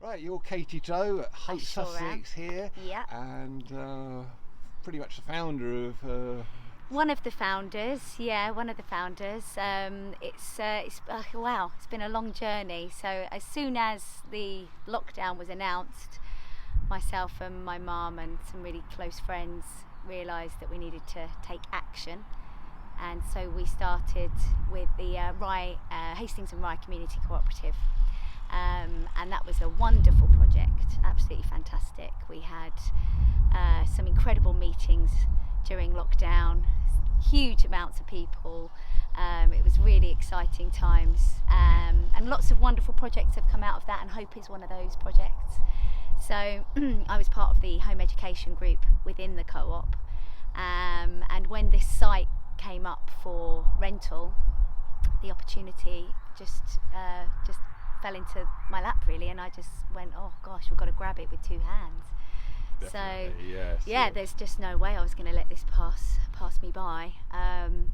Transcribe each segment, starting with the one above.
Right, you're Katie Joe at Hope sure Sussex here, Yeah. and pretty much the founder of. One of the founders, one of the founders. Wow, it's been a long journey. So as soon as the lockdown was announced, myself and my mum and some really close friends realised that we needed to take action, and so we started with the Hastings and Rye Community Cooperative. And that was a wonderful project, absolutely fantastic. We had some incredible meetings during lockdown, huge amounts of people. It was really exciting times, and lots of wonderful projects have come out of that, and Hope is one of those projects. So I was part of the home education group within the co-op, and when this site came up for rental, the opportunity just fell into my lap really, and I just went, oh gosh, we've got to grab it with two hands. Definitely, So there's just no way I was going to let this pass me by.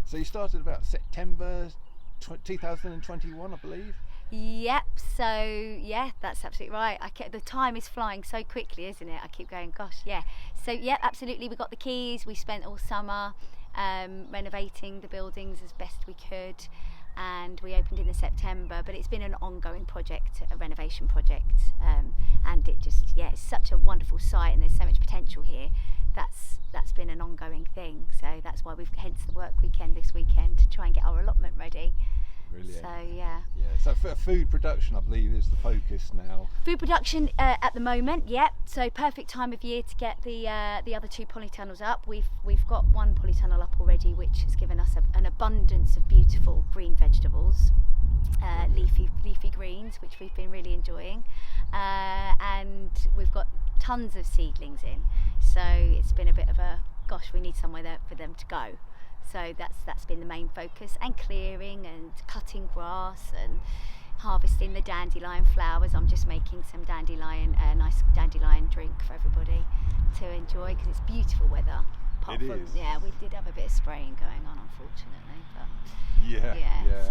So you started about September 2021, I believe. Yep. So that's absolutely right. The time is flying so quickly, isn't it? I keep going, gosh, yeah. So yeah, absolutely. We got the keys. We spent all summer renovating the buildings as best we could, and we opened in the September. But it's been an ongoing project, a renovation project, and it just it's such a wonderful site, and there's so much potential here. That's been an ongoing thing. So that's why hence the work weekend this weekend to try and get our allotment ready. Brilliant. So yeah. So for food production, I believe, is the focus now. Food production at the moment, yep. So perfect time of year to get the other two polytunnels up. We've got one polytunnel up already, which has given us an abundance of beautiful green vegetables, leafy greens, which we've been really enjoying, and we've got tons of seedlings in. So it's been a bit of a gosh, we need somewhere there for them to go. So that's been the main focus, and clearing and cutting grass and harvesting the dandelion flowers. I'm just making some nice dandelion drink for everybody to enjoy because it's beautiful weather. Apart from, is. Yeah, we did have a bit of spraying going on, unfortunately, but Yeah. it's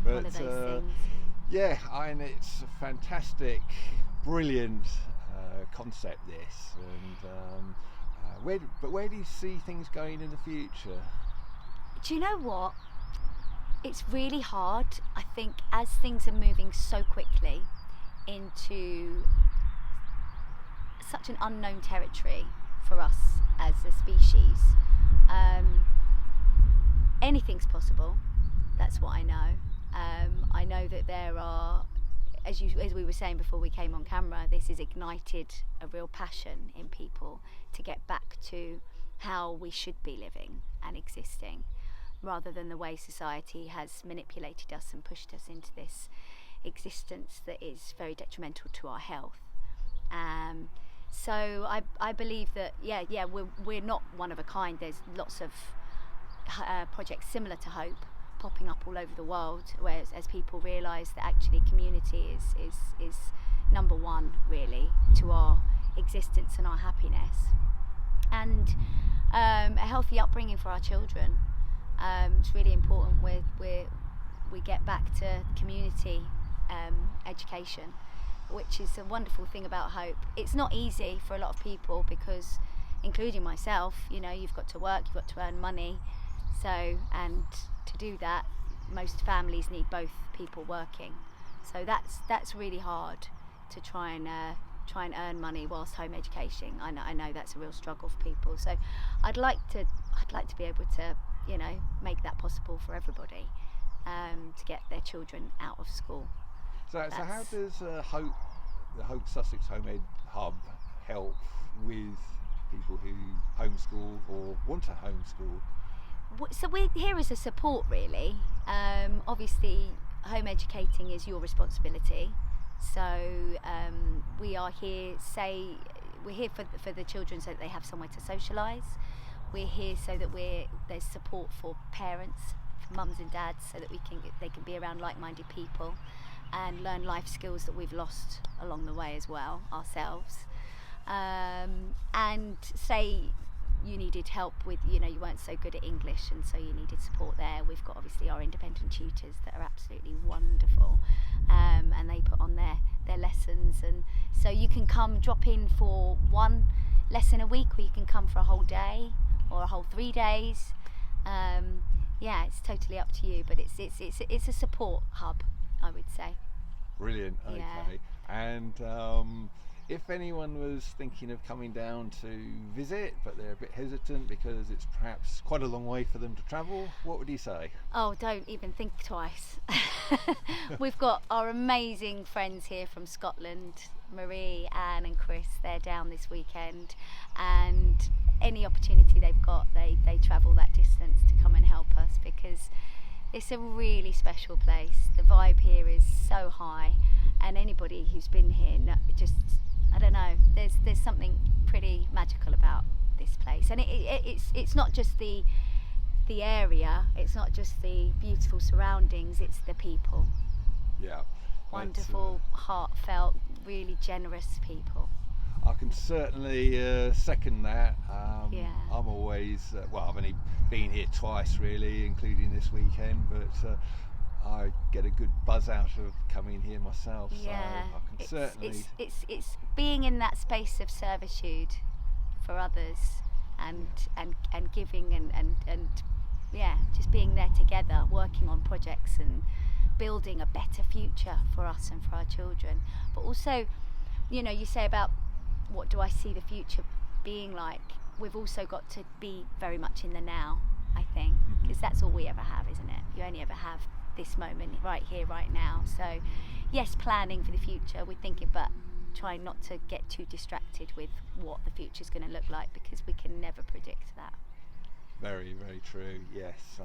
one of those things. Yeah, and it's a fantastic, brilliant concept. This, and where do you see things going in the future? Do you know what? It's really hard, I think, as things are moving so quickly into such an unknown territory for us as a species. Anything's possible, that's what I know. I know that there are, as we were saying before we came on camera, this has ignited a real passion in people to get back to how we should be living and existing, rather than the way society has manipulated us and pushed us into this existence that is very detrimental to our health. So I believe that we're not one of a kind. There's lots of projects similar to Hope popping up all over the world, whereas as people realise that actually community is number one really to our existence and our happiness, and a healthy upbringing for our children. It's really important we get back to community education, which is a wonderful thing about Hope. It's not easy for a lot of people because, including myself, you've got to work, you've got to earn money. So, and to do that, most families need both people working. So that's really hard to try and earn money whilst home educating. I know that's a real struggle for people. So I'd like to be able to make that possible for everybody, to get their children out of school. So how does the Hope Sussex Home Ed Hub help with people who homeschool or want to homeschool? So we're here as a support really. Obviously home educating is your responsibility, so we are here we're here for the children so that they have somewhere to socialise. We're here so that there's support for parents, for mums and dads, so that they can be around like-minded people and learn life skills that we've lost along the way as well ourselves. And you needed help with, you weren't so good at English, and so you needed support there, we've got obviously our independent tutors that are absolutely wonderful, and they put on their lessons, and so you can come drop in for one lesson a week, or you can come for a whole day or a whole 3 days. It's totally up to you, but it's a support hub, I would say. Brilliant. Okay. Yeah. And if anyone was thinking of coming down to visit, but they're a bit hesitant because it's perhaps quite a long way for them to travel, what would you say? Oh, don't even think twice. We've got our amazing friends here from Scotland, Marie, Anne and Chris. They're down this weekend, and any opportunity they've got, they travel that distance to come and help us, because it's a really special place. The vibe here is so high, and anybody who's been here, I don't know, there's something pretty magical about this place. And it's not just the area, it's not just the beautiful surroundings, it's the people. Yeah. Wonderful, heartfelt, really generous people. I can certainly second that. Yeah. I'm always, I've only been here twice really, including this weekend, but I get a good buzz out of coming here myself. Yeah, so I can certainly. It's being in that space of servitude for others, and giving and just being there together, working on projects and building a better future for us and for our children. But also, you say about what do I see the future being like? We've also got to be very much in the now, I think, because that's all we ever have, isn't it? You only ever have this moment right here, right now. So yes, planning for the future, we're thinking, but trying not to get too distracted with what the future's going to look like, because we can never predict that. Very, very true. Yes. So,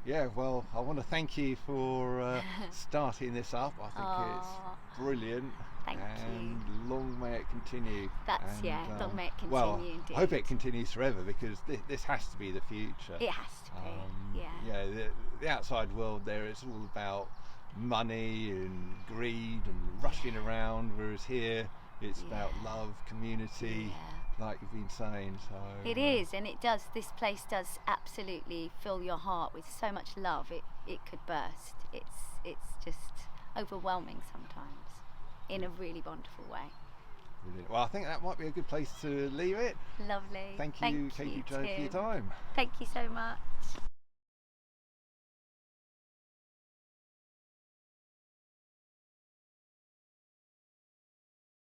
I want to thank you for starting this up. I think it's brilliant. Thank and you. Long may it continue. That's long may it continue. Well, indeed. I hope it continues forever, because this has to be the future. It has to be. Yeah. The outside world there, it's all about money and greed and rushing around, whereas here it's about love, community. Like you've been saying, so it is, and it does. This place does absolutely fill your heart with so much love. It could burst. It's just overwhelming sometimes, in a really wonderful way. Brilliant. Well, I think that might be a good place to leave it. Lovely. Thank you, Katie Jo, for your time. Thank you so much.